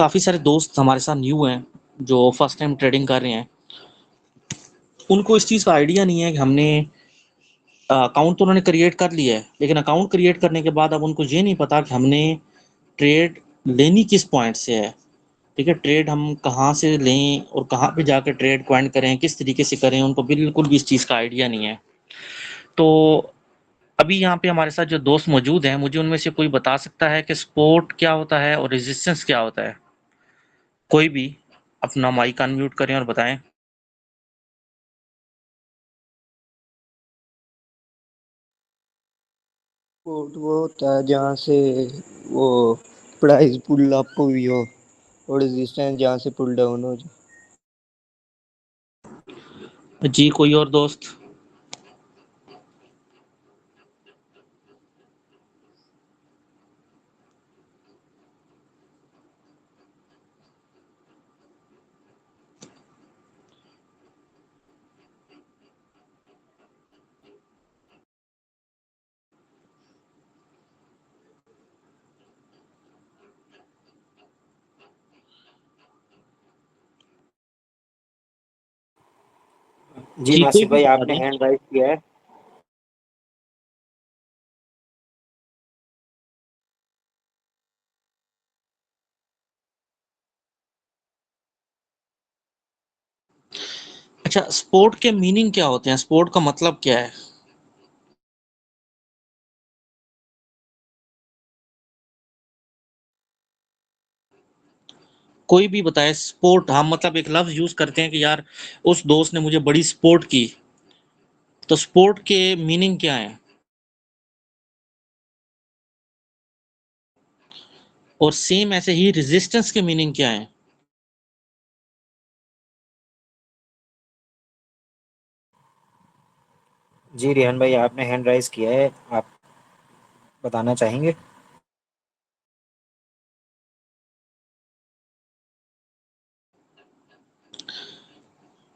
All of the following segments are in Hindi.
काफ़ी सारे दोस्त हमारे साथ न्यू हैं, जो फर्स्ट टाइम ट्रेडिंग कर रहे हैं। उनको इस चीज़ का आइडिया नहीं है कि हमने अकाउंट तो उन्होंने क्रिएट कर लिया है, लेकिन अकाउंट क्रिएट करने के बाद अब उनको ये नहीं पता कि हमने ट्रेड लेनी किस पॉइंट से है। ठीक है, ट्रेड हम कहाँ से लें और कहाँ पे जाकर ट्रेड को एंड करें, किस तरीके से करें, उनको बिल्कुल भी इस चीज़ का आइडिया नहीं है। तो अभी यहाँ पे हमारे साथ जो दोस्त मौजूद हैं, मुझे उनमें से कोई बता सकता है कि सपोर्ट क्या होता है और रेजिस्टेंस क्या होता है? कोई भी अपना माइक अनम्यूट करें और बताएं। वो होता है जहाँ से वो प्राइस पुल अप हुई हो और रेजिस्टेंस जहाँ से पुल डाउन हो जाए। जी, कोई और दोस्त? जी जी, कोई नासिर भी भाई, बता आपने दें। हैंड राइज किया है। अच्छा, स्पोर्ट के मीनिंग क्या होते हैं? स्पोर्ट का मतलब क्या है? कोई भी बताए। स्पोर्ट, हम मतलब एक लफ्ज़ यूज़ करते हैं कि यार उस दोस्त ने मुझे बड़ी सपोर्ट की। तो स्पोर्ट के मीनिंग क्या हैं? और सेम ऐसे ही रेजिस्टेंस के मीनिंग क्या हैं? जी रिहान भाई, आपने हैंड राइज किया है, आप बताना चाहेंगे?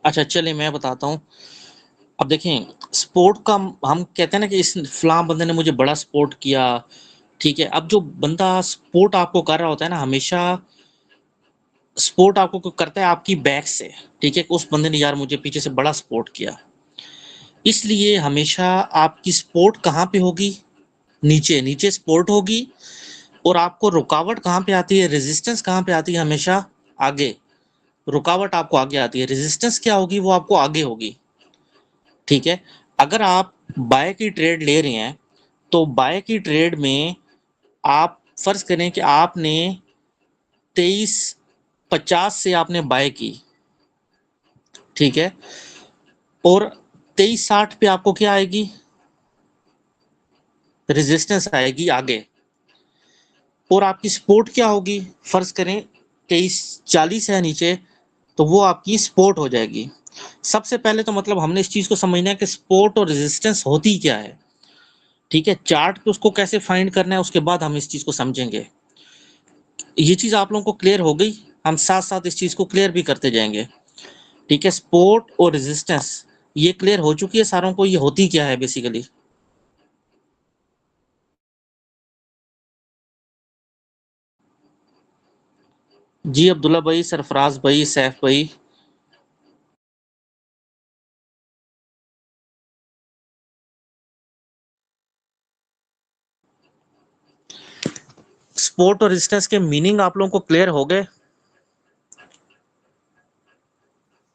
अच्छा, चलिए मैं बताता हूँ। अब देखें, सपोर्ट का हम कहते हैं ना कि इस फलां बंदे ने मुझे बड़ा सपोर्ट किया। ठीक है, अब जो बंदा सपोर्ट आपको कर रहा होता है ना, हमेशा सपोर्ट आपको करता है आपकी बैक से। ठीक है, उस बंदे ने यार मुझे पीछे से बड़ा सपोर्ट किया। इसलिए हमेशा आपकी सपोर्ट कहाँ पे होगी? नीचे, नीचे सपोर्ट होगी। और आपको रुकावट कहाँ पे आती है? रेजिस्टेंस कहाँ पे आती है? हमेशा आगे। रुकावट आपको आगे आती है, रेजिस्टेंस क्या होगी? वो आपको आगे होगी। ठीक है, अगर आप बाय की ट्रेड ले रहे हैं, तो बाय की ट्रेड में आप फर्ज करें कि आपने 23.50 से आपने बाय की। ठीक है, और 23.60 पे आपको क्या आएगी? रेजिस्टेंस आएगी आगे। और आपकी सपोर्ट क्या होगी? फर्ज करें 23.40 है नीचे, तो वो आपकी सपोर्ट हो जाएगी। सबसे पहले तो मतलब हमने इस चीज को समझना है कि सपोर्ट और रेजिस्टेंस होती क्या है। ठीक है, चार्ट पे उसको कैसे फाइंड करना है, उसके बाद हम इस चीज को समझेंगे। ये चीज आप लोगों को क्लियर हो गई? हम साथ साथ इस चीज को क्लियर भी करते जाएंगे। ठीक है, सपोर्ट और रेजिस्टेंस ये क्लियर हो चुकी है सारों को, ये होती क्या है बेसिकली? जी, अब्दुल्ला भाई, सरफराज भाई, सैफ भाई। सपोर्ट और रेजिस्टेंस के मीनिंग आप लोगों को क्लियर हो गए?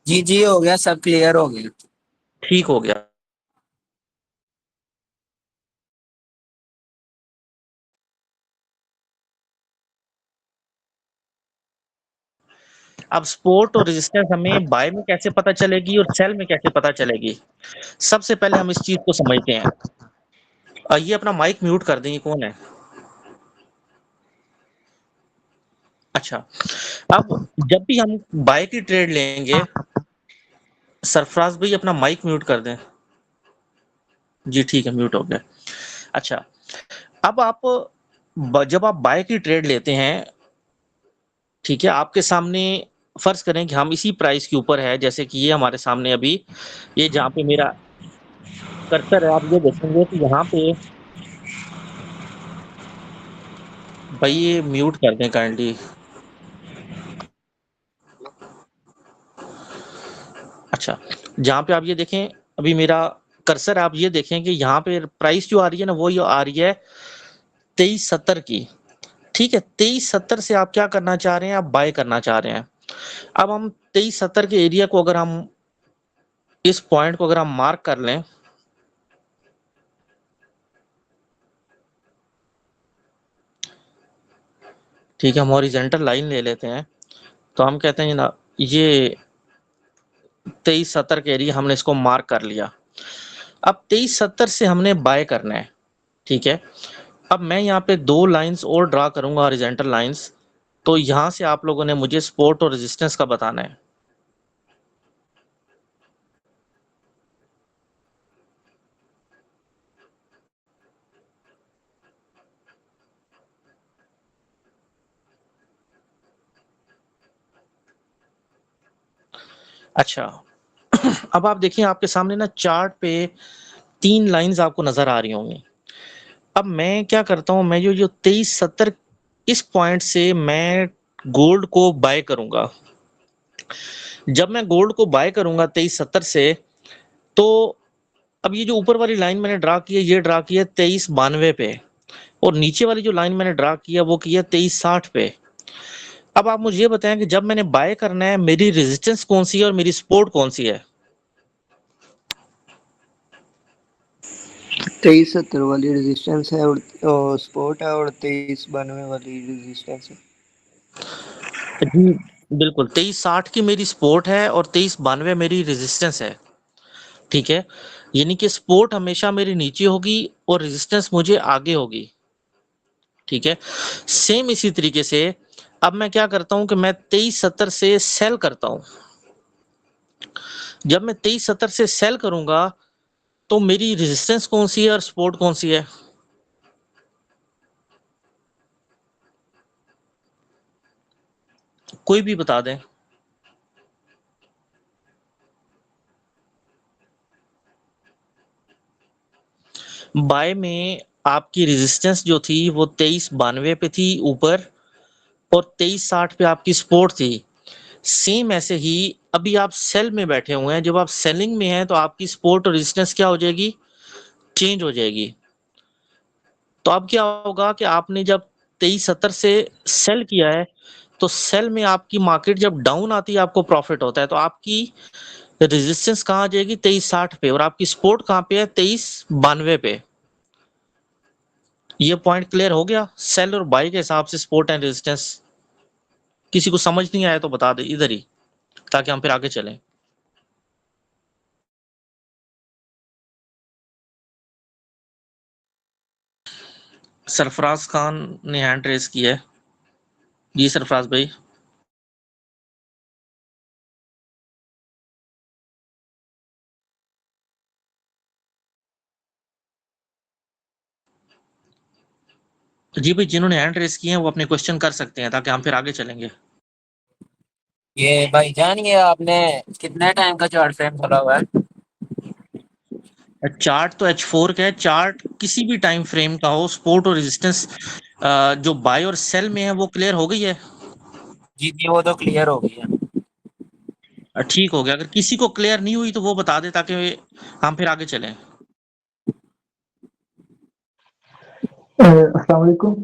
जी जी, हो गया, सब क्लियर हो गया। ठीक हो गया। अब सपोर्ट और रेजिस्टेंस हमें बाय में कैसे पता चलेगी और सेल में कैसे पता चलेगी? सबसे पहले हम इस चीज को समझते हैं। ये अपना माइक म्यूट कर दें, ये कौन है? अच्छा, अब जब भी हम बाय की ट्रेड लेंगे, सरफराज भाई अपना माइक म्यूट कर दें। जी ठीक है, म्यूट हो गया। अच्छा, अब आप जब आप बाय की ट्रेड लेते हैं, ठीक है, आपके सामने फर्ज करें कि हम इसी प्राइस के ऊपर है, जैसे कि ये हमारे सामने अभी ये जहाँ पे मेरा कर्सर है, आप ये देखेंगे कि यहाँ पे भाई ये म्यूट कर दें काइंडली। अच्छा, जहाँ पे आप ये देखें, अभी मेरा कर्सर आप ये देखें कि यहाँ पे प्राइस जो आ रही है ना, वो ये आ रही है 2370 की। ठीक है, 2370 से आप क्या करना चाह रहे हैं, आप बाय करना चाह रहे हैं। अब हम 2370 के एरिया को अगर हम इस पॉइंट को अगर हम मार्क कर लें, ठीक है, हम हॉरिजॉन्टल लाइन ले लेते हैं, तो हम कहते हैं ना, ये 2370 के एरिया हमने इसको मार्क कर लिया। अब 2370 से हमने बाय करना है। ठीक है, अब मैं यहाँ पे दो लाइंस और ड्रा करूंगा, हॉरिजॉन्टल लाइंस। तो यहाँ से आप लोगों ने मुझे सपोर्ट और रेजिस्टेंस का बताना है। अच्छा, अब आप देखिए आपके सामने ना चार्ट पे 3 लाइन्स आपको नज़र आ रही होंगी। अब मैं क्या करता हूँ, मैं जो 2370 इस पॉइंट से मैं गोल्ड को बाय करूँगा। जब मैं गोल्ड को बाय करूँगा 2370 से, तो अब ये जो ऊपर वाली लाइन मैंने ड्रा की है, ये ड्रा की है 2392 पे, और नीचे वाली जो लाइन मैंने ड्रा की है, वो की है 2360 पे। अब आप मुझे ये बताएं कि जब मैंने बाय करना है, मेरी रेजिस्टेंस कौन सी है और मेरी सपोर्ट कौन सी है? 2370 वाली रेजिस्टेंस है और सपोर्ट है, और 2392 वाली रेजिस्टेंस है। जी बिल्कुल, 2360 की मेरी सपोर्ट है और 2392 मेरी रेजिस्टेंस है। ठीक है, यानी कि सपोर्ट हमेशा मेरी नीचे होगी और रेजिस्टेंस मुझे आगे होगी। ठीक है, सेम इसी तरीके से अब मैं क्या करता हूं कि मैं 2370 से सेल करता हूं। जब मैं 2370 से सेल करूंगा, तो मेरी रेजिस्टेंस कौन सी है और सपोर्ट कौन सी है? कोई भी बता दें। बाय में आपकी रेजिस्टेंस जो थी वो 2392 पे थी ऊपर, और 2360 पे आपकी सपोर्ट थी। सेम ऐसे ही अभी आप सेल में बैठे हुए हैं, जब आप सेलिंग में हैं तो आपकी सपोर्ट और रेजिस्टेंस क्या हो जाएगी, चेंज हो जाएगी। तो अब क्या होगा कि आपने जब 2370 से सेल किया है, तो सेल में आपकी मार्केट जब डाउन आती है आपको प्रॉफिट होता है, तो आपकी रेजिस्टेंस कहाँ आ जाएगी, 2360 पे, और आपकी सपोर्ट कहाँ पे है, 2392 पे। ये पॉइंट क्लियर हो गया सेल और बाई के हिसाब से सपोर्ट एंड रेजिस्टेंस? किसी को समझ नहीं आया तो बता दे इधर ही, ताकि हम फिर आगे चलें। सरफराज खान ने हैंड रेस किया है। जी सरफराज भाई। जी भाई, जिन्होंने हैंड रेस किए हैं वो अपने क्वेश्चन कर सकते हैं, ताकि हम फिर आगे चलेंगे। ये भाई जान, ये आपने कितने टाइम का चार्ट फ्रेम खोला हुआ है? चार्ट तो H4 का है, चार्ट किसी भी टाइम फ्रेम का हो, सपोर्ट और रेजिस्टेंस जो बाय और सेल में है वो क्लियर हो गई है। जी जी, वो तो क्लियर हो गई है। ठीक हो गया, अगर किसी को क्लियर नहीं हुई तो वो बता दे, ताकि हम फिर आगे चलें। अस्सलाम वालेकुम।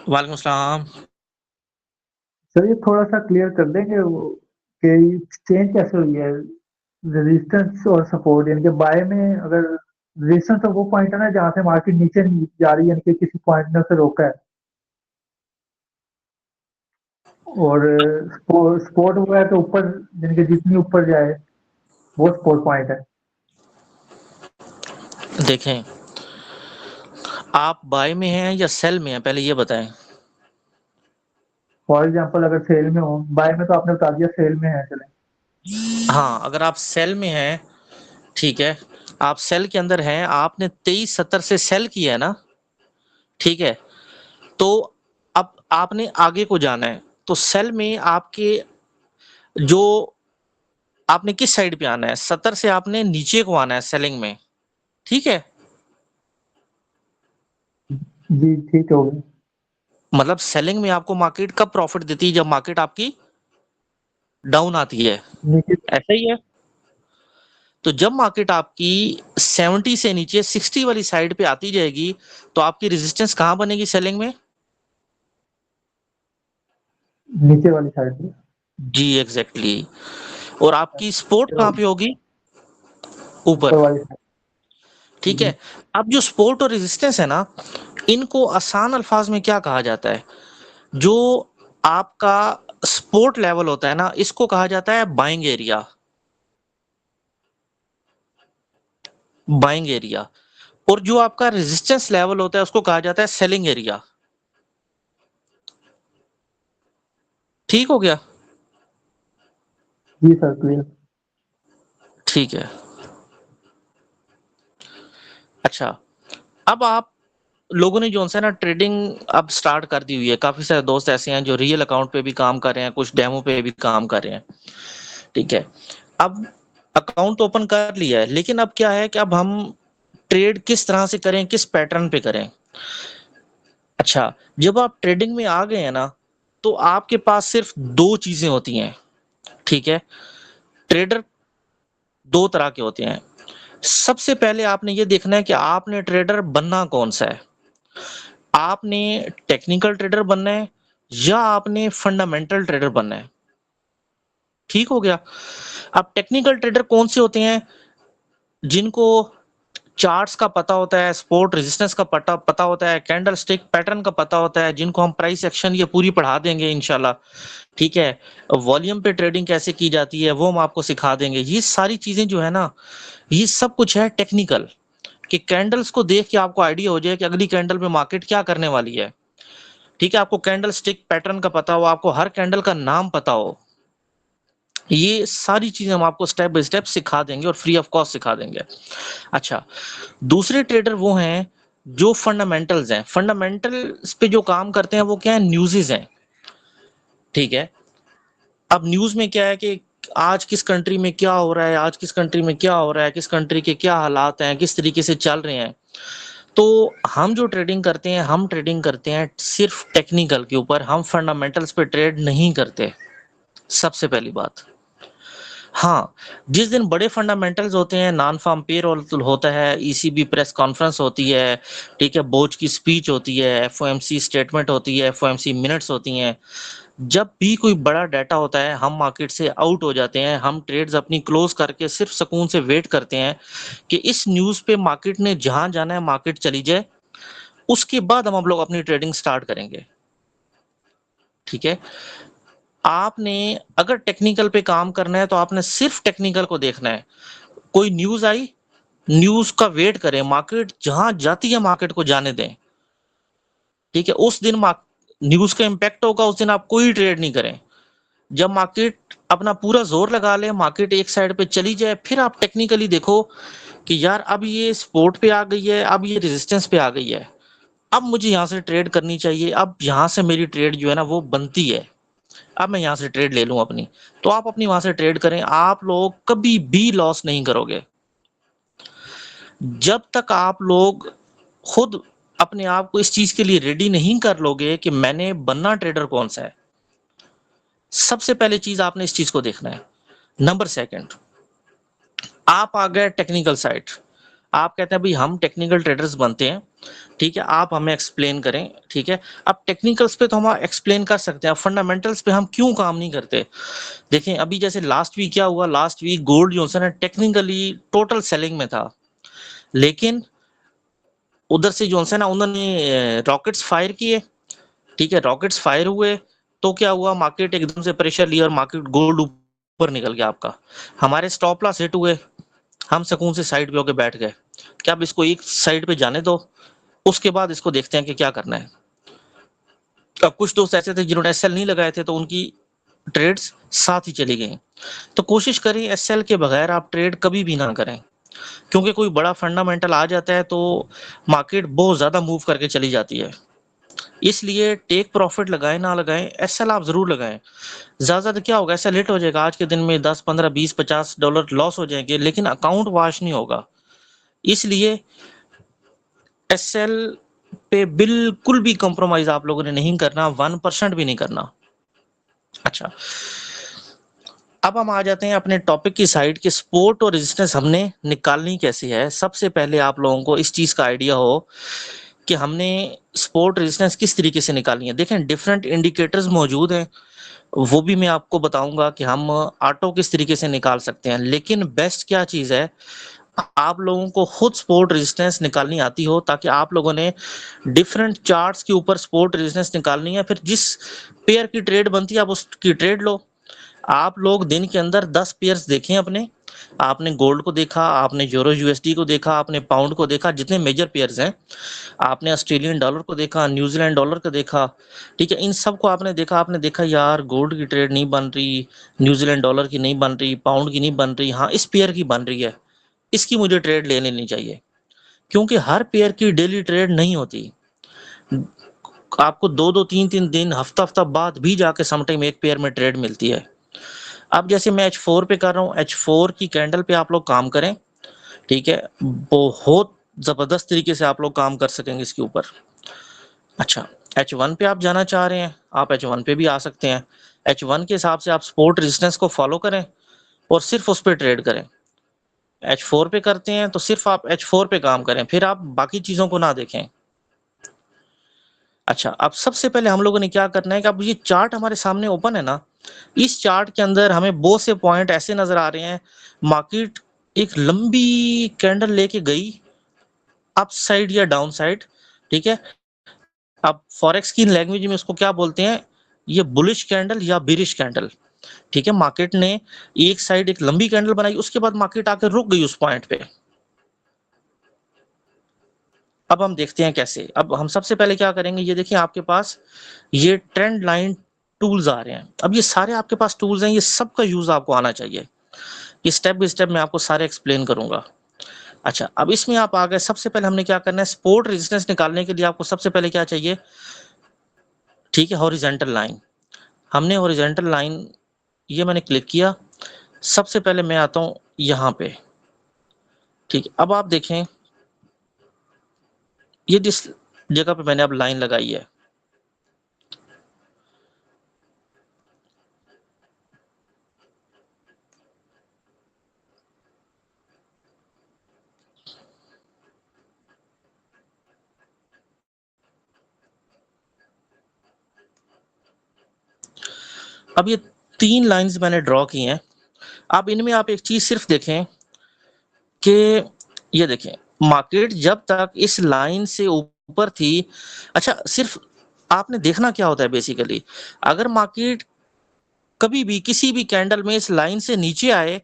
वालेकुम सलाम। सर ये थोड़ा सा क्लियर कर देंगे वो कि चेंज कैसे हुई है रेजिस्टेंस और सपोर्ट, यानी कि बाय में अगर रेजिस्टेंस तो वो पॉइंट है ना जहाँ से मार्केट नीचे नहीं जा रही है, यानी कि किसी पॉइंट ने उसे रोका है, और सपोर्ट वो है तो ऊपर, यानी कि जितनी ऊपर जाए वो सपोर्ट पॉइंट है। देखें, आप बाय में हैं या सेल में हैं, पहले ये बताएं। फॉर एग्जाम्पल अगर सेल में हो, बाय में तो आपने बता दिया सेल में है, चले। हाँ, अगर आप सेल में हैं, ठीक है, आप सेल के अंदर हैं, आपने 2370 से सेल किया है ना, ठीक है, तो अब आपने आगे को जाना है, तो सेल में आपके जो आपने किस साइड पे आना है, 70 से आपने नीचे को आना है सेलिंग में। ठीक है, जी ठीक हो गया। मतलब सेलिंग में आपको मार्केट कब प्रॉफिट देती है, जब मार्केट आपकी डाउन आती है, नीचे ऐसा ही है। तो जब मार्केट आपकी 70 से नीचे 60 वाली साइड पे आती जाएगी तो आपकी रेजिस्टेंस कहां बनेगी सेलिंग में? नीचे वाली साइड पे। जी एग्जैक्टली। और आपकी सपोर्ट कहां पे होगी? ऊपर ऊपर। वाली साइड। ठीक है। अब जो सपोर्ट और रेजिस्टेंस है ना, इनको आसान अल्फाज में क्या कहा जाता है? जो आपका सपोर्ट लेवल होता है ना, इसको कहा जाता है बाइंग एरिया। Buying area. और जो आपका रेजिस्टेंस लेवल होता है उसको कहा जाता है सेलिंग एरिया। ठीक हो गया? जी सर, क्लियर। ठीक है। अच्छा, अब आप लोगों ने जो है ना ट्रेडिंग अब स्टार्ट कर दी हुई है। काफी सारे दोस्त ऐसे हैं जो रियल अकाउंट पे भी काम कर रहे हैं, कुछ डेमो पे भी काम कर रहे हैं। ठीक है। अब अकाउंट ओपन कर लिया है, लेकिन अब क्या है कि अब हम ट्रेड किस तरह से करें, किस पैटर्न पे करें? अच्छा, जब आप ट्रेडिंग में आ गए हैं ना, तो आपके पास सिर्फ दो चीजें होती हैं। ठीक है। ट्रेडर दो तरह के होते हैं। सबसे पहले आपने ये देखना है कि आपने ट्रेडर बनना कौन सा है। आपने टेक्निकल ट्रेडर बनना है या आपने फंडामेंटल ट्रेडर बनना है। ठीक हो गया। अब टेक्निकल ट्रेडर कौन से होते हैं? जिनको चार्ट्स का पता होता है, सपोर्ट रेजिस्टेंस का पता होता है, कैंडल स्टिक पैटर्न का पता होता है, जिनको हम प्राइस एक्शन ये पूरी पढ़ा देंगे इंशाल्लाह। ठीक है। वॉल्यूम पे ट्रेडिंग कैसे की जाती है वो हम आपको सिखा देंगे। ये सारी चीजें जो है ना, ये सब कुछ है टेक्निकल, कि कैंडल्स को देख के आपको आइडिया हो जाए कि अगली कैंडल में मार्केट क्या करने वाली है। ठीक है। आपको कैंडल स्टिक पैटर्न का पता हो, आपको हर कैंडल का नाम पता हो। ये सारी चीजें हम आपको स्टेप बाय स्टेप सिखा देंगे और फ्री ऑफ कॉस्ट सिखा देंगे। अच्छा, दूसरे ट्रेडर वो हैं जो फंडामेंटल्स हैं। फंडामेंटल्स पे जो काम करते हैं वो क्या है? न्यूज़ेस हैं। ठीक है। अब न्यूज़ में क्या है कि आज किस कंट्री में क्या हो रहा है, आज किस कंट्री में क्या हो रहा है, किस कंट्री के क्या हालात हैं, किस तरीके से चल रहे हैं। तो हम जो ट्रेडिंग करते हैं, हम ट्रेडिंग करते हैं सिर्फ टेक्निकल के ऊपर, हम फंडामेंटल्स पे ट्रेड नहीं करते। सबसे पहली बात। हाँ, जिस दिन बड़े फंडामेंटल्स होते हैं, नॉन फार्म पेरोल होता है, ईसीबी प्रेस कॉन्फ्रेंस होती है, ठीक है, बोर्ड की स्पीच होती है, एफओएमसी स्टेटमेंट होती है, एफओएमसी मिनट्स होती हैं। जब भी कोई बड़ा डाटा होता है, हम मार्केट से आउट हो जाते हैं। हम ट्रेड्स अपनी क्लोज करके सिर्फ सुकून से वेट करते हैं कि इस न्यूज़ पे मार्केट ने जहां जाना है मार्केट चली जाए, उसके बाद हम लोग अपनी ट्रेडिंग स्टार्ट करेंगे। ठीक है। आपने अगर टेक्निकल पे काम करना है तो आपने सिर्फ टेक्निकल को देखना है। कोई न्यूज़ आई, न्यूज़ का वेट करें, मार्केट जहां जाती है मार्केट को जाने दें। ठीक है। उस दिन न्यूज़ का इम्पैक्ट होगा, उस दिन आप कोई ट्रेड नहीं करें। जब मार्केट अपना पूरा जोर लगा ले, मार्केट एक साइड पे चली जाए, फिर आप टेक्निकली देखो कि यार अब ये सपोर्ट पे आ गई है, अब ये रेजिस्टेंस पे आ गई है, अब मुझे यहाँ से ट्रेड करनी चाहिए, अब यहाँ से मेरी ट्रेड जो है ना वो बनती है, अब मैं यहाँ से ट्रेड ले लूं अपनी। तो आप अपनी वहां से ट्रेड करें। आप लोग कभी भी लॉस नहीं करोगे जब तक आप लोग खुद अपने आप को इस चीज के लिए रेडी नहीं कर लोगे कि मैंने बनना ट्रेडर कौन सा है। सबसे पहले चीज आपने इस चीज को देखना है। नंबर सेकंड, आप आ गए टेक्निकल साइड। आप कहते हैं भाई हम टेक्निकल ट्रेडर्स बनते हैं। ठीक है, आप हमें एक्सप्लेन करें। ठीक है। अब टेक्निकल्स पे तो हम एक्सप्लेन कर सकते हैं, फंडामेंटल्स पे हम क्यों काम नहीं करते? देखें, अभी जैसे लास्ट वीक क्या हुआ, लास्ट वीक गोल्ड जो है ना टेक्निकली टोटल सेलिंग में था, लेकिन उधर से जो है ना उन्होंने रॉकेट्स फायर किए। ठीक है, रॉकेट्स फायर हुए तो क्या हुआ, मार्केट एकदम से प्रेशर लिया और मार्केट गोल्ड ऊपर निकल गया आपका। हमारे स्टॉप लॉस हिट हुए, हम सुकून से साइड पे होके बैठ गए कि अब इसको एक साइड पे जाने दो, उसके बाद इसको देखते हैं कि क्या करना है। अब कुछ दोस्त ऐसे थे जिन्होंने एसएल नहीं लगाए थे तो उनकी ट्रेड्स साथ ही चली गई। तो कोशिश करें एसएल के बगैर आप ट्रेड कभी भी ना करें, क्योंकि कोई बड़ा फंडामेंटल आ जाता है तो मार्केट बहुत ज्यादा मूव करके चली जाती है। इसलिए टेक प्रॉफिट लगाएं ना लगाएं, एसएल आप जरूर लगाएं। ज्यादा ज्यादा क्या होगा, ऐसा लेट हो जाएगा, आज के दिन में 10 15 20 $50 लॉस हो जाएंगे, लेकिन अकाउंट वॉश नहीं होगा। इसलिए एसएल पे बिल्कुल भी कॉम्प्रोमाइज आप लोगों ने नहीं करना, 1% भी नहीं करना। अच्छा, अब हम आ जाते हैं अपने टॉपिक की साइड कि सपोर्ट और रेजिस्टेंस हमने निकालनी कैसी है। सबसे पहले आप लोगों को इस चीज का आइडिया हो कि हमने सपोर्ट रेजिस्टेंस किस तरीके से निकालनी है। देखें डिफरेंट इंडिकेटर्स मौजूद हैं, वो भी मैं आपको बताऊंगा कि हम ऑटो किस तरीके से निकाल सकते हैं। लेकिन बेस्ट क्या चीज है, आप लोगों को खुद सपोर्ट रेजिस्टेंस निकालनी आती हो, ताकि आप लोगों ने डिफरेंट चार्ट्स के ऊपर सपोर्ट रेजिस्टेंस निकालनी है। फिर जिस पेयर की ट्रेड बनती है आप उसकी ट्रेड लो। आप लोग दिन के अंदर 10 पेयर्स देखें अपने, आपने गोल्ड को देखा, आपने यूरो यूएसडी को देखा, आपने पाउंड को देखा, जितने मेजर पेयर्स हैं, आपने ऑस्ट्रेलियन डॉलर को देखा, न्यूजीलैंड डॉलर को देखा, ठीक है, इन सब को आपने देखा। आपने देखा यार गोल्ड की ट्रेड नहीं बन रही, न्यूजीलैंड डॉलर की नहीं बन रही, पाउंड की नहीं बन रही, हाँ इस पेयर की बन रही है, इसकी मुझे ट्रेड ले लेनी चाहिए। क्योंकि हर पेयर की डेली ट्रेड नहीं होती, आपको दो दो तीन तीन दिन हफ्ता हफ्ता बाद भी जाके समटाइम एक पेयर में ट्रेड मिलती है। अब जैसे मैं H4 पे कर रहा हूँ, H4 की कैंडल पे आप लोग काम करें, ठीक है, बहुत जबरदस्त तरीके से आप लोग काम कर सकेंगे इसके ऊपर। अच्छा, H1 पे आप जाना चाह रहे हैं, आप H1 पे भी आ सकते हैं। H1 के हिसाब से आप सपोर्ट रेजिस्टेंस को फॉलो करें और सिर्फ उस पर ट्रेड करें। H4 पे करते हैं तो सिर्फ आप H4 पे काम करें, फिर आप बाकी चीजों को ना देखें। अच्छा, अब सबसे पहले हम लोगों ने क्या करना है कि अब ये चार्ट हमारे सामने ओपन है ना, इस चार्ट के अंदर हमें बहुत से पॉइंट ऐसे नजर आ रहे हैं। मार्केट एक लंबी कैंडल लेके गई अप साइड या डाउन साइड, ठीक है। अब फॉरेक्स की लैंग्वेज में उसको क्या बोलते हैं, ये बुलिश कैंडल या बिरिश कैंडल, ठीक है। मार्केट ने एक साइड एक लंबी कैंडल बनाई, उसके बाद मार्केट आकर रुक गई उस पॉइंट पे। अब हम देखते हैं कैसे। अब हम सबसे पहले क्या करेंगे, ये देखिए आपके पास ये ट्रेंड लाइन टूल्स आ रहे हैं। अब ये सारे आपके पास टूल्स हैं, ये सब का यूज आपको आना चाहिए। ये स्टेप बाय स्टेप मैं आपको सारे एक्सप्लेन करूंगा। अच्छा, अब इसमें आप आ गए। सबसे पहले हमने क्या करना है, सपोर्ट रेजिस्टेंस निकालने के लिए आपको सबसे पहले क्या चाहिए, ठीक है, हॉरिजॉन्टल लाइन। हमने हॉरिजॉन्टल लाइन, ये मैंने क्लिक किया। सबसे पहले मैं आता हूं यहाँ पे, ठीक है। अब आप देखें ये जिस जगह पे मैंने अब लाइन लगाई है, अब ये 3 लाइंस मैंने ड्रॉ की हैं। अब इनमें आप एक चीज सिर्फ देखें कि ये देखें, मार्केट जब तक इस लाइन से ऊपर थी, अच्छा सिर्फ आपने देखना क्या होता है बेसिकली, अगर मार्केट कभी भी किसी भी कैंडल में इस लाइन से नीचे आए,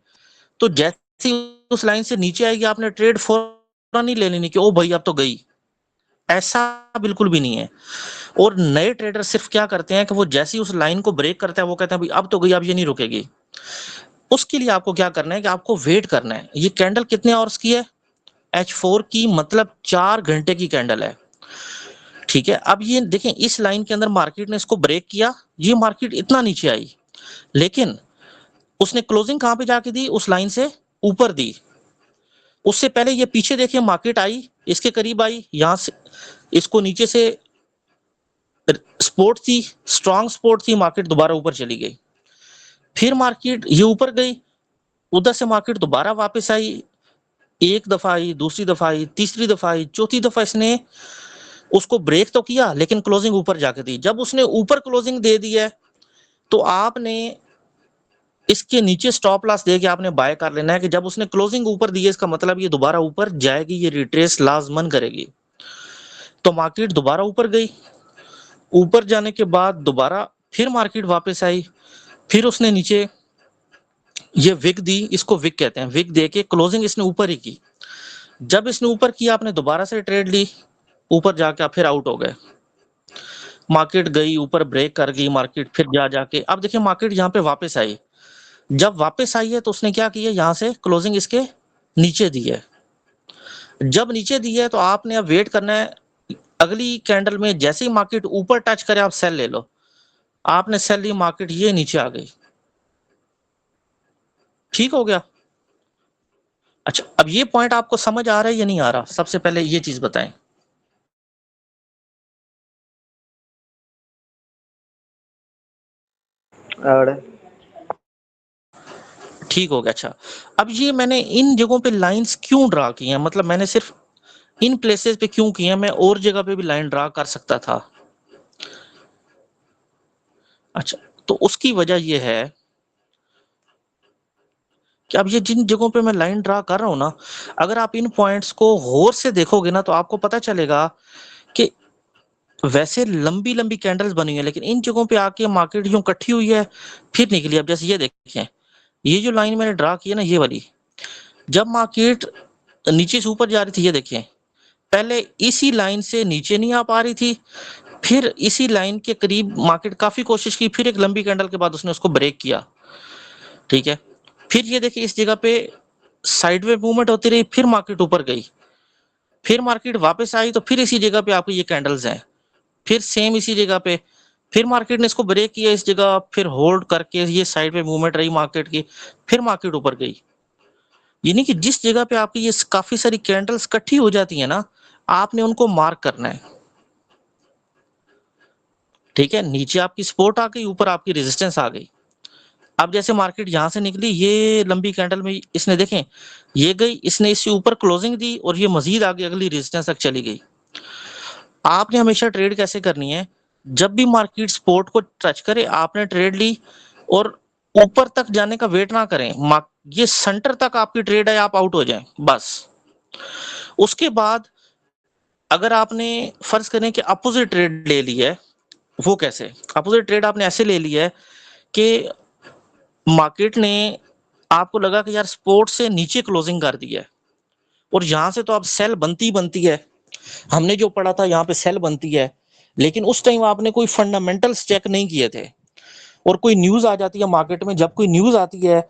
तो जैसे ही उस लाइन से नीचे आएगी आपने ट्रेड फौरन नहीं ले लेनी कि ओ भाई अब तो गई, ऐसा बिल्कुल भी नहीं है। और नए ट्रेडर सिर्फ क्या करते हैं कि वो जैसे ही उस लाइन को ब्रेक करता है वो कहते हैं भाई अब तो गई, अब ये नहीं रुकेगी। उसके लिए आपको क्या करना है कि आपको वेट करना है। ये कैंडल कितने आवर्स की है, H4 की, मतलब 4 घंटे की कैंडल है, ठीक है। अब ये देखें इस लाइन के अंदर मार्केट ने इसको ब्रेक किया, ये मार्केट इतना नीचे आई, लेकिन उसने क्लोजिंग कहां पे जाके दी, उस लाइन से ऊपर दी। उससे पहले ये पीछे देखिए मार्केट आई, इसके करीब आई, यहां से इसको नीचे से सपोर्ट थी, स्ट्रॉन्ग सपोर्ट थी, मार्केट दोबारा ऊपर चली गई। फिर मार्केट ये ऊपर गई, उधर से मार्केट दोबारा वापस आई, एक दफा आई, दूसरी दफा आई, तीसरी दफा आई, चौथी दफा इसने उसको ब्रेक तो किया लेकिन क्लोजिंग ऊपर जाके दी। जब उसने ऊपर क्लोजिंग दे दी है तो आपने इसके नीचे स्टॉप लॉस दे के आपने बाय कर लेना है कि जब उसने क्लोजिंग ऊपर दी है इसका मतलब ये दोबारा ऊपर जाएगी, ये रिट्रेस लाजमन करेगी। तो मार्केट दोबारा ऊपर गई, ऊपर जाने के बाद दोबारा फिर मार्केट वापस आई, फिर उसने नीचे ये विक दी, इसको विक कहते हैं, विक दे के क्लोजिंग इसने ऊपर ही की। जब इसने ऊपर किया आपने दोबारा से ट्रेड ली, ऊपर जाके आप फिर आउट हो गए। मार्केट गई ऊपर, ब्रेक कर गई मार्केट, फिर जा जाके अब देखिए मार्केट यहाँ पे वापस आई। जब वापस आई है तो उसने क्या किया, यहाँ से क्लोजिंग इसके नीचे दी है। जब नीचे दी है तो आपने अब वेट करना है, अगली कैंडल में जैसे ही मार्केट ऊपर टच करे आप सेल ले लो। आपने सेल ली, मार्केट ये नीचे आ गई, ठीक हो गया। अच्छा, अब ये पॉइंट आपको समझ आ रहा है या नहीं आ रहा, सबसे पहले ये चीज बताएं। और ठीक हो गया। अच्छा, अब ये मैंने इन जगहों पे लाइंस क्यों ड्रा की हैं, मतलब मैंने सिर्फ इन प्लेसेस पे क्यों की हैं, मैं और जगह पे भी लाइन ड्रा कर सकता था। अच्छा, तो उसकी वजह ये है कि अब ये जिन जगहों पे मैं लाइन ड्रा कर रहा हूँ ना, अगर आप इन पॉइंट्स को गौर से देखोगे ना तो आपको पता चलेगा कि वैसे लंबी-लंबी कैंडल्स बनी हुई है, लेकिन इन जगहों पे आके मार्केट यूँ इकट्ठी हुई है, फिर निकली। अब जैसे ये देखें, ये जो लाइन मैंने ड्रा की है ना, ये वाली, जब मार्केट नीचे से ऊपर जा रही थी, ये देखिए, पहले इसी लाइन से नीचे नहीं आ पा रही थी, फिर इसी लाइन के करीब मार्केट काफ़ी कोशिश की, फिर एक लंबी कैंडल के बाद उसने उसको ब्रेक किया, ठीक है? फिर ये देखिए इस जगह पे साइडवे मूवमेंट होती रही, फिर मार्केट ऊपर गई, फिर मार्केट वापस आई, तो फिर इसी जगह पे आपको ये कैंडल्स हैं, फिर सेम इसी जगह पे, फिर मार्केट ने इसको ब्रेक किया इस जगह, फिर होल्ड करके ये साइडवे मूवमेंट रही मार्केट की, फिर मार्केट ऊपर गई। यानी कि जिस जगह पे आपकी ये काफ़ी सारी कैंडल्स इकट्ठी हो जाती है ना, आपने उनको मार्क करना है, ठीक है? नीचे आपकी सपोर्ट आ गई, ऊपर आपकी रेजिस्टेंस आ गई। अब जैसे मार्केट यहाँ से निकली, ये लंबी कैंडल में इसने देखें, ये गई, इसने इससे ऊपर क्लोजिंग दी और ये मजीद आगे अगली रेजिस्टेंस तक चली गई। आपने हमेशा ट्रेड कैसे करनी है, जब भी मार्केट सपोर्ट को टच करे आपने ट्रेड ली और ऊपर तक जाने का वेट ना करें, ये सेंटर तक आपकी ट्रेड है, आप आउट हो जाएं बस। उसके बाद अगर आपने फर्ज करें कि अपोजिट ट्रेड ले ली है, वो कैसे? अपोजिट ट्रेड आपने ऐसे ले ली है कि मार्केट ने, आपको लगा कि यार सपोर्ट से नीचे क्लोजिंग कर दी है और यहां से तो अब सेल बनती बनती है, हमने जो पढ़ा था यहाँ पे सेल बनती है, लेकिन उस टाइम आपने कोई फंडामेंटल्स चेक नहीं किए थे और कोई न्यूज आ जाती है मार्केट में। जब कोई न्यूज आती है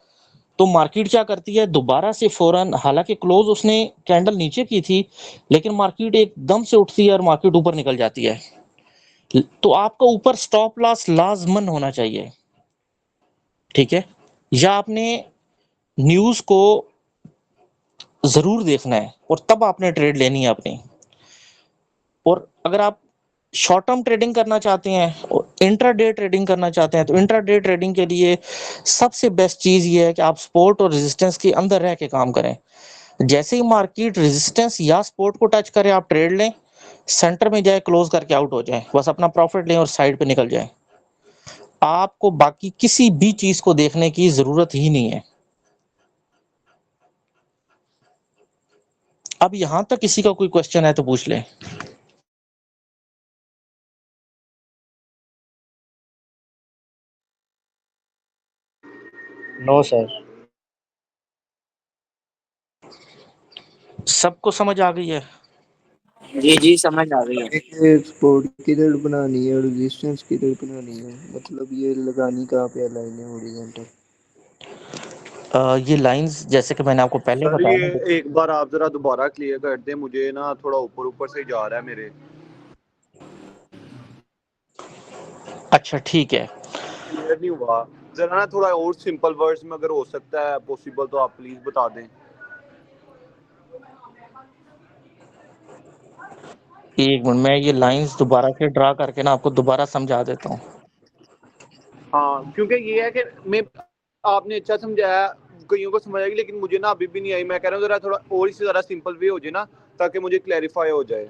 तो मार्केट क्या करती है, दोबारा से फौरन, हालांकि क्लोज उसने कैंडल नीचे की थी, लेकिन मार्केट एकदम से उठती है और मार्केट ऊपर निकल जाती है। तो आपका ऊपर स्टॉप लॉस लाजमन होना चाहिए, ठीक है? या आपने न्यूज को जरूर देखना है और तब आपने ट्रेड लेनी है अपनी। और अगर आप शॉर्ट टर्म ट्रेडिंग करना चाहते हैं और इंट्राडे ट्रेडिंग करना चाहते हैं, तो इंट्राडे ट्रेडिंग के लिए सबसे बेस्ट चीज ये है कि आप सपोर्ट और रेजिस्टेंस के अंदर रह के काम करें। जैसे ही मार्केट रेजिस्टेंस या सपोर्ट को टच करे, आप ट्रेड लें, सेंटर में जाए, क्लोज करके आउट हो जाए, बस अपना प्रॉफिट लें और साइड पे निकल जाए। आपको बाकी किसी भी चीज को देखने की जरूरत ही नहीं है। अब यहां तक किसी का कोई क्वेश्चन है तो पूछ लें। No sir. सबको समझ आ गई है? जी जी समझ आ गई है। देखिए सपोर्ट किधर बनानी है और रेजिस्टेंस किधर बनानी है, मतलब ये लगानी कहाँ पे है लाइन हॉरिजॉन्टल? ये लाइंस जैसे कि मैंने आपको पहले सर बताया ये ना। एक बार आप जरा दोबारा क्लियर कर दें, मुझे ना थोड़ा ऊपर ऊपर से जा रहा है मेरे। अच्छा ठीक है। क्लियर नहीं हुआ, जरा ना थोड़ा और सिंपल वर्ड्स में अगर हो सकता है पॉसिबल तो आप प्लीज बता दें। एक मिनट, मैं ये लाइंस दोबारा से ड्रा करके ना आपको दोबारा समझा देता हूँ। हाँ, क्योंकि ये है कि मैं, आपने अच्छा समझाया, कईयों को समझ आएगी, लेकिन मुझे ना अभी भी नहीं आई। मैं कह रहा हूँ जरा थोड़ा और इससे ज़रा सिंपल वे हो जाए ना, ताकि मुझे क्लैरिफाई हो जाए।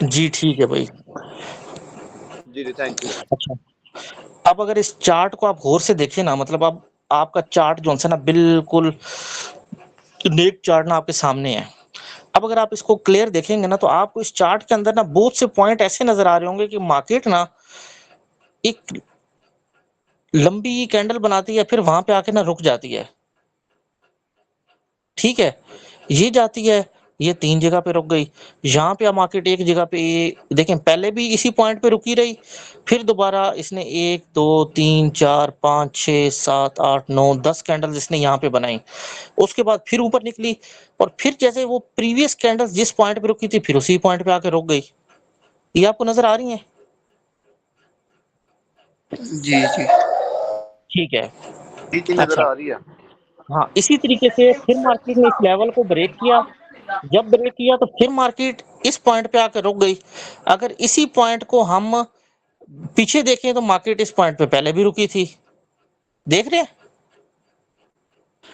जी ठीक है भाई। जी जी, थैंक यू। अच्छा, अब अगर इस चार्ट को आप गौर से देखिए ना, मतलब अब आपका चार्ट जो है ना बिल्कुल नेक चार्ट ना आपके सामने है। अब अगर आप इसको क्लियर देखेंगे ना, तो आपको इस चार्ट के अंदर ना बहुत से पॉइंट ऐसे नजर आ रहे होंगे कि मार्केट ना एक लंबी कैंडल बनाती है, फिर वहां पे आके ना रुक जाती है, ठीक है? ये जाती है, ये 3 जगह पे रुक गई, यहाँ पे मार्केट एक जगह पे, देखें पहले भी इसी पॉइंट पे रुकी रही, फिर दोबारा इसने 1 2 3 4 5 6 7 8 9 10 कैंडल्स इसने यहाँ पे बनाई। उसके बाद फिर ऊपर निकली और फिर जैसे वो प्रीवियस कैंडल्स जिस पॉइंट पे रुकी थी, फिर उसी पॉइंट पे आके रुक गई। ये आपको नजर आ रही है? जी जी ठीक है, ठीक ही नजर अच्छा, आ रही है। हाँ, इसी तरीके से फिर मार्केट ने इस लेवल को ब्रेक किया, जब ब्रेक किया तो फिर मार्केट इस पॉइंट पे आकर रुक गई। अगर इसी पॉइंट को हम पीछे देखें तो मार्केट इस पॉइंट पे पहले भी रुकी थी, देख रहे हैं?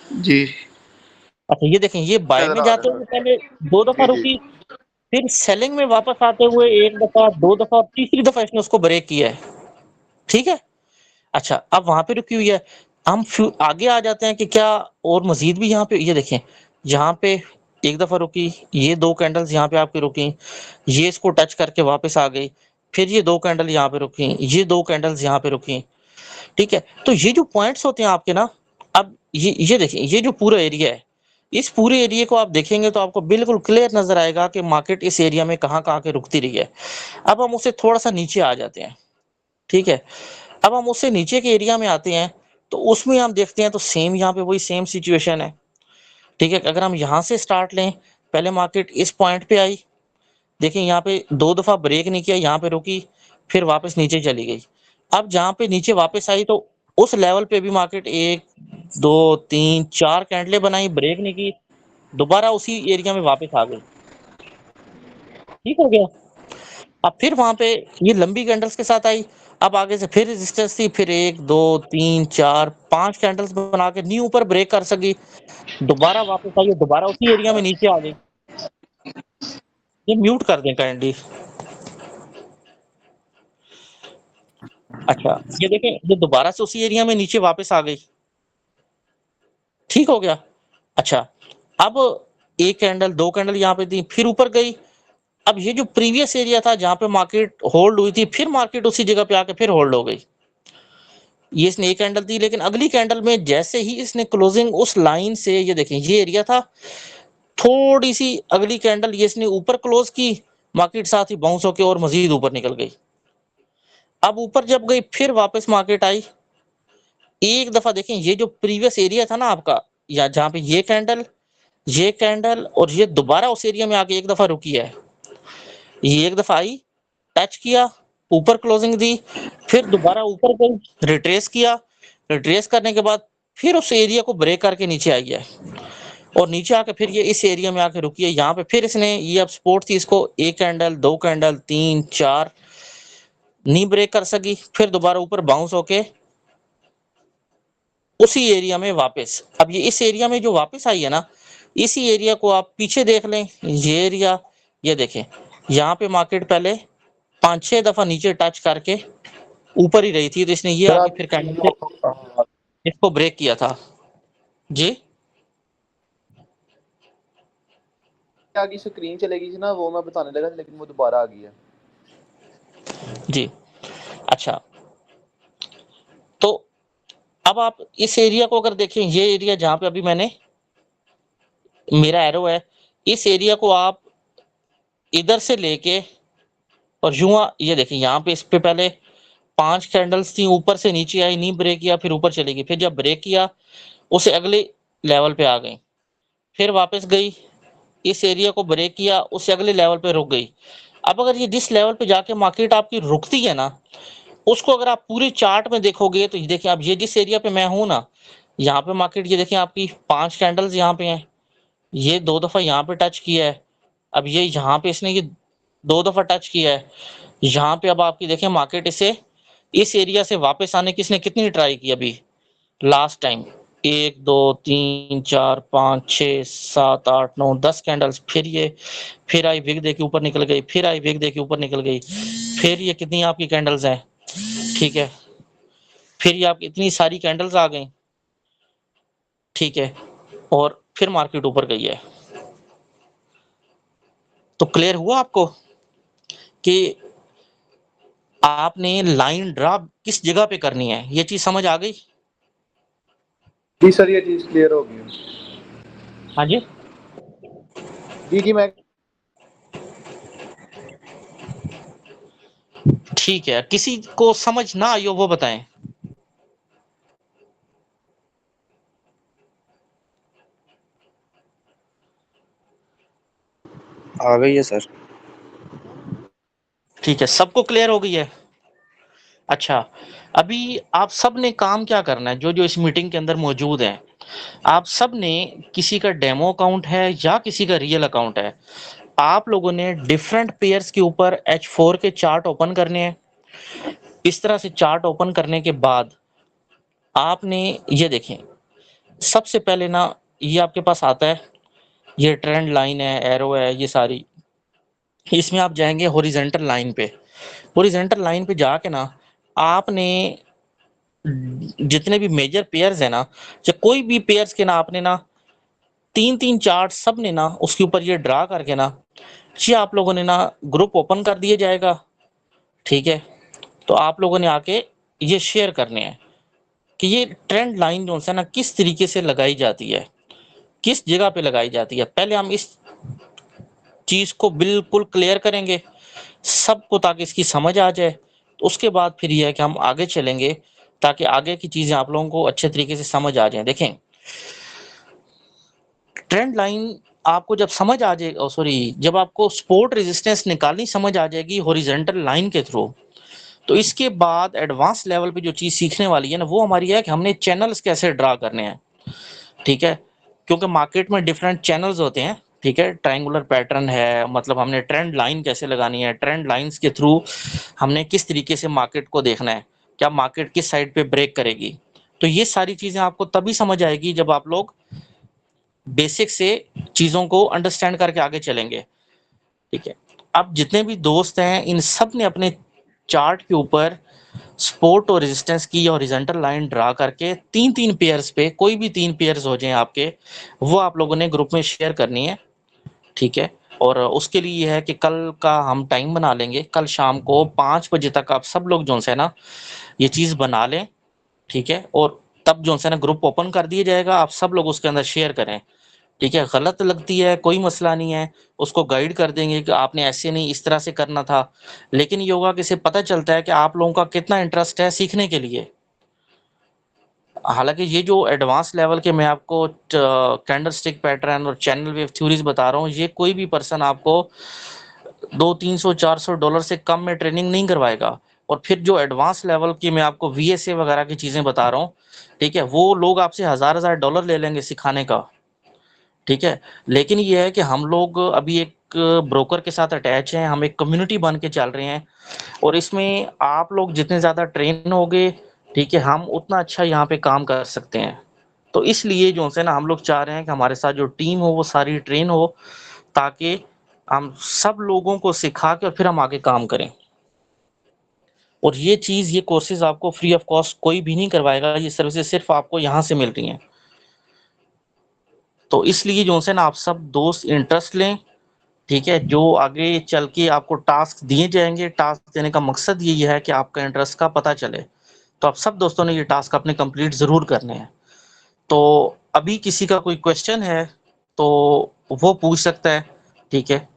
जी अच्छा ये देखें, ये बाय नजर में आ जाते रहा हुए है पहले 2 दफा जी जी रुकी, फिर सेलिंग में वापस आते हुए 1 दफा, 2 दफा, तीसरी दफा इसने उसको ब्रेक किया है। ठीक है? अच्छा, अब वहां पे रुकी हुई है। हम आगे आ जाते हैं कि क्या और मजीद भी यहाँ पे, ये देखें, यहाँ पे 1 दफा रुकी, ये 2 कैंडल्स यहाँ पे आपकी रुकी, ये इसको टच करके वापस आ गई, फिर ये 2 कैंडल यहाँ पे रुकी, ये 2 कैंडल्स यहाँ पे रुकी। ठीक है? तो ये जो पॉइंट्स होते हैं आपके ना, अब ये देखिए, ये जो पूरा एरिया है, इस पूरे एरिया को आप देखेंगे तो आपको बिल्कुल क्लियर नजर आएगा कि मार्केट इस एरिया में कहाँ-कहाँ के रुकती रही है। अब हम उससे थोड़ा-सा नीचे आ जाते हैं। ठीक है? अब हम उससे नीचे के एरिया में आते हैं, तो उसमें हम देखते हैं तो सेम यहाँ पे वही सेम सिचुएशन है। ठीक है? अगर हम यहाँ से स्टार्ट लें, पहले मार्केट इस पॉइंट पे आई, देखिए यहाँ पे 2 दफा ब्रेक नहीं किया, यहाँ पे रुकी, फिर वापस नीचे चली गई। अब जहाँ पे नीचे वापस आई तो उस लेवल पे भी मार्केट 1, 2, 3, 4 कैंडलें बनाई, ब्रेक नहीं की, दोबारा उसी एरिया में वापस आ गई। ठीक हो गया? अब फिर वहाँ पे ये लंबी कैंडल्स के साथ आई, अब आगे से फिर रेजिस्टेंस थी, फिर 1, 2, 3, 4, 5 कैंडल्स बना के न्यू ऊपर ब्रेक कर सकी, दोबारा वापस आई, दोबारा उसी एरिया में नीचे आ गई। ये म्यूट कर दें काइंडली। अच्छा, ये देखें, ये दोबारा से उसी एरिया में नीचे वापस आ गई। ठीक हो गया? अच्छा, अब 1 कैंडल, 2 कैंडल यहाँ पे थी, फिर ऊपर गई। अब ये जो प्रीवियस एरिया था जहाँ पे मार्केट होल्ड हुई थी, फिर मार्केट उसी जगह पे आके फिर होल्ड हो गई। ये इसने 1 कैंडल दी, लेकिन अगली कैंडल में जैसे ही इसने क्लोजिंग उस लाइन से, ये देखें, ये एरिया था, थोड़ी सी अगली कैंडल ये इसने ऊपर क्लोज की, मार्केट साथ ही बाउंस होके और मजीद ऊपर निकल गई। अब ऊपर जब गई, फिर वापस मार्केट आई, एक दफा देखें, ये जो प्रीवियस एरिया था ना आपका, या जहाँ पे ये कैंडल और ये दोबारा उस एरिया में आके एक दफा रुकी है, ये एक दफा आई, टच किया, ऊपर क्लोजिंग दी, फिर दोबारा ऊपर गई, रिट्रेस किया, रिट्रेस करने के बाद फिर उस एरिया को ब्रेक करके नीचे आई है, और नीचे आके फिर ये इस एरिया में आके रुकी है। यहाँ पे फिर इसने, ये अब सपोर्ट थी, इसको 1 कैंडल, 2 कैंडल, 3, 4 नहीं ब्रेक कर सकी, फिर दोबारा ऊपर बाउंस होके उसी एरिया में वापस, अब ये इस एरिया में जो वापस आई है ना, इसी एरिया को आप पीछे देख लें, ये एरिया, ये देखें, यहाँ पे मार्केट पहले 5-6 दफा नीचे टच करके ऊपर ही रही थी, तो इसने ये सर आगे आप फिर कैंडल से इसको ब्रेक किया था। जी आगे स्क्रीन चले गई थी ना, वो मैं बताने लगा था, लेकिन वो दोबारा आ गई है। जी। अच्छा, तो अब आप इस एरिया को अगर देखें, ये एरिया जहां पे अभी मैंने मेरा एरो है, इस एरिया को आप इधर से लेके और यूं, ये देखें, यहाँ पे इस पे पहले 5 कैंडल्स थी, ऊपर से नीचे आई, नहीं ब्रेक किया, फिर ऊपर चली गई, फिर जब ब्रेक किया उसे अगले लेवल पे आ गई, फिर वापस गई, इस एरिया को ब्रेक किया, उससे अगले लेवल पे रुक गई। अब अगर ये जिस लेवल पे जाके मार्केट आपकी रुकती है ना, उसको अगर आप पूरे चार्ट में देखोगे तो ये देखिए, अब ये जिस एरिया पे मैं हूं ना, यहाँ पे मार्केट, ये देखिए, आपकी 5 कैंडल्स यहाँ पे हैं, ये 2 दफा यहाँ पे टच किया है, अब ये यहाँ पे इसने ये 2 दफा टच किया है, यहाँ पे अब आपकी देखें मार्केट इसे इस एरिया से वापस आने की इसने कितनी ट्राई की अभी लास्ट टाइम, 1, 2, 3, 4, 5, 6, 7, 8, 9, 10 कैंडल्स, फिर आई विग दे के ऊपर निकल गई, फिर आई विग दे के ऊपर निकल गई, फिर ये कितनी आपकी कैंडल्स हैं, ठीक है, फिर ये आपकी इतनी सारी कैंडल्स आ गई, ठीक है, और फिर मार्केट ऊपर गई है। तो क्लियर हुआ आपको कि आपने लाइन ड्रा किस जगह पे करनी है, ये चीज समझ आ गई? जी सर, ये चीज क्लियर हो गई। हाँ जी, जी जी मैं ठीक है, किसी को समझ ना आई हो वो बताएं। आ गई है सर। ठीक है, सबको क्लियर हो गई है? अच्छा, अभी आप सब ने काम क्या करना है, जो जो इस मीटिंग के अंदर मौजूद हैं, आप सब ने, किसी का डेमो अकाउंट है या किसी का रियल अकाउंट है, आप लोगों ने डिफरेंट पेयर्स के ऊपर H4 के चार्ट ओपन करने हैं। इस तरह से चार्ट ओपन करने के बाद आपने, ये देखें, सबसे पहले ना ये आपके पास आता है, ये ट्रेंड लाइन है, एरो है, ये सारी। इसमें आप जाएँगे हॉरिज़ॉन्टल लाइन पे। हॉरिज़ॉन्टल लाइन पे जाके ना आपने जितने भी मेजर पेयर्स हैं ना, चाहे कोई भी पेयर्स के ना आपने ना 3-3 चार्ट सब ने ना उसके ऊपर ये ड्रा करके ना, ये आप लोगों ने ना ग्रुप ओपन कर दिया जाएगा, ठीक है? तो आप लोगों ने आके ये शेयर करने हैं कि ये ट्रेंड लाइन जो है ना किस तरीके से लगाई जाती है, किस जगह पे लगाई जाती है। पहले हम इस चीज़ को बिल्कुल क्लियर करेंगे सबको, ताकि इसकी समझ आ जाए। तो उसके बाद फिर ये है कि हम आगे चलेंगे, ताकि आगे की चीज़ें आप लोगों को अच्छे तरीके से समझ आ जाएँ। देखें, ट्रेंड लाइन आपको जब समझ आ जाए सॉरी, जब आपको सपोर्ट रेजिस्टेंस निकालनी समझ आ जाएगी हॉरिजॉन्टल लाइन के थ्रू, तो इसके बाद एडवांस लेवल पे जो चीज़ सीखने वाली है ना, वो हमारी है कि हमने चैनल्स कैसे ड्रा करने हैं, ठीक है? क्योंकि मार्केट में डिफरेंट चैनल्स होते हैं, ठीक है? ट्रायंगुलर पैटर्न है, मतलब हमने ट्रेंड लाइन कैसे लगानी है, ट्रेंड लाइन्स के थ्रू हमने किस तरीके से मार्केट को देखना है, क्या मार्केट किस साइड पे ब्रेक करेगी। तो ये सारी चीज़ें आपको तभी समझ आएगी जब आप लोग बेसिक से चीज़ों को अंडरस्टैंड करके आगे चलेंगे, ठीक है? अब जितने भी दोस्त हैं, इन सब ने अपने चार्ट के ऊपर सपोर्ट और रेजिस्टेंस की हॉरिजॉन्टल लाइन ड्रा करके 3-3 पेयर्स पे, कोई भी 3 पेयर्स हो जाएँ आपके, वो आप लोगों ने ग्रुप में शेयर करनी है, ठीक है? और उसके लिए ये है कि कल का हम टाइम बना लेंगे, कल शाम को 5 बजे तक आप सब लोग जो है ना, ये चीज़ बना लें, ठीक है? और तब जो है ना ग्रुप ओपन कर दिया जाएगा, आप सब लोग उसके अंदर शेयर करें, ठीक है? गलत लगती है, कोई मसला नहीं है, उसको गाइड कर देंगे कि आपने ऐसे नहीं, इस तरह से करना था। लेकिन ये होगा कि इससे पता चलता है कि आप लोगों का कितना इंटरेस्ट है सीखने के लिए। हालाँकि ये जो एडवांस लेवल के मैं आपको कैंडलस्टिक पैटर्न और चैनल वेव थ्योरीज़ बता रहा हूँ, ये कोई भी पर्सन आपको 200-300-400 डॉलर से कम में ट्रेनिंग नहीं करवाएगा। और फिर जो एडवांस लेवल की मैं आपको वीएसए वगैरह की चीज़ें बता रहा हूँ, ठीक है? वो लोग आपसे हज़ार-हज़ार डॉलर ले लेंगे सिखाने का, ठीक है? लेकिन ये है कि हम लोग अभी एक ब्रोकर के साथ अटैच हैं, हम एक कम्युनिटी बन के चल रहे हैं, और इसमें आप लोग जितने ज़्यादा ट्रेन होगे, ठीक है, हम उतना अच्छा यहाँ पे काम कर सकते हैं। तो इसलिए जो है ना हम लोग चाह रहे हैं कि हमारे साथ जो टीम हो वो सारी ट्रेन हो, ताकि हम सब लोगों को सिखा के और फिर हम आगे काम करें। और ये चीज़, ये कोर्सेज़ आपको फ्री ऑफ कॉस्ट कोई भी नहीं करवाएगा, ये सर्विसेज़ सिर्फ़ आपको यहाँ से मिल रही हैं। तो इसलिए जो है ना आप सब दोस्त इंटरेस्ट लें, ठीक है? जो आगे चल के आपको टास्क दिए जाएँगे, टास्क देने का मकसद यही है कि आपका इंटरेस्ट का पता चले। तो आप सब दोस्तों ने ये टास्क अपने कंप्लीट ज़रूर करने हैं। तो अभी किसी का कोई क्वेश्चन है, तो वो पूछ सकता है, ठीक है?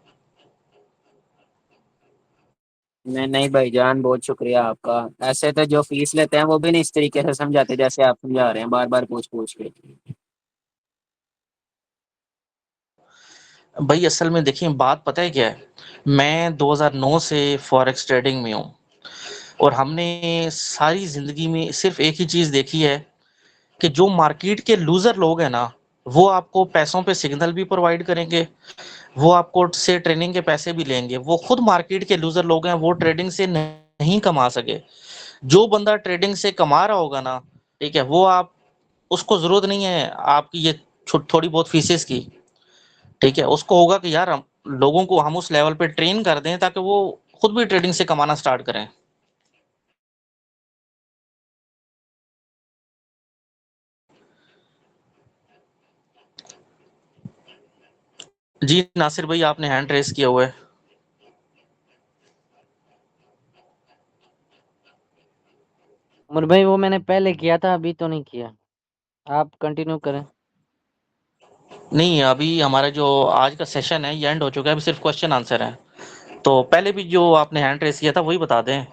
नहीं भाईजान, बहुत शुक्रिया आपका। ऐसे तो जो फीस लेते हैं वो भी नहीं इस तरीके से समझाते जैसे आप समझा रहे हैं, बार बार पूछ पूछ के। भाई असल में देखिए बात पता है क्या है? मैं 2009 से फॉरेक्स ट्रेडिंग में हूँ, और हमने सारी ज़िंदगी में सिर्फ़ एक ही चीज़ देखी है कि जो मार्केट के लूज़र लोग हैं ना, वो आपको पैसों पे सिग्नल भी प्रोवाइड करेंगे, वो आपको से ट्रेनिंग के पैसे भी लेंगे। वो खुद मार्केट के लूज़र लोग हैं, वो ट्रेडिंग से नहीं कमा सके। जो बंदा ट्रेडिंग से कमा रहा होगा ना, ठीक है? वो आप उसको ज़रूरत नहीं है आपकी ये थोड़ी बहुत फीसेस की, ठीक है? उसको होगा कि यार हम लोगों को हम उस लेवल पे ट्रेन कर दें ताकि वो खुद भी ट्रेडिंग से कमाना स्टार्ट करें। जी, नासिर भाई आपने हैंड रेज़ किया हुआ है। उमर भाई वो मैंने पहले किया था, अभी तो नहीं किया। आप कंटिन्यू करें। नहीं, अभी हमारा जो आज का सेशन है ये एंड हो चुका है, अभी सिर्फ़ क्वेश्चन आंसर है। तो पहले भी जो आपने हैंड रेज़ किया था वही बता दें।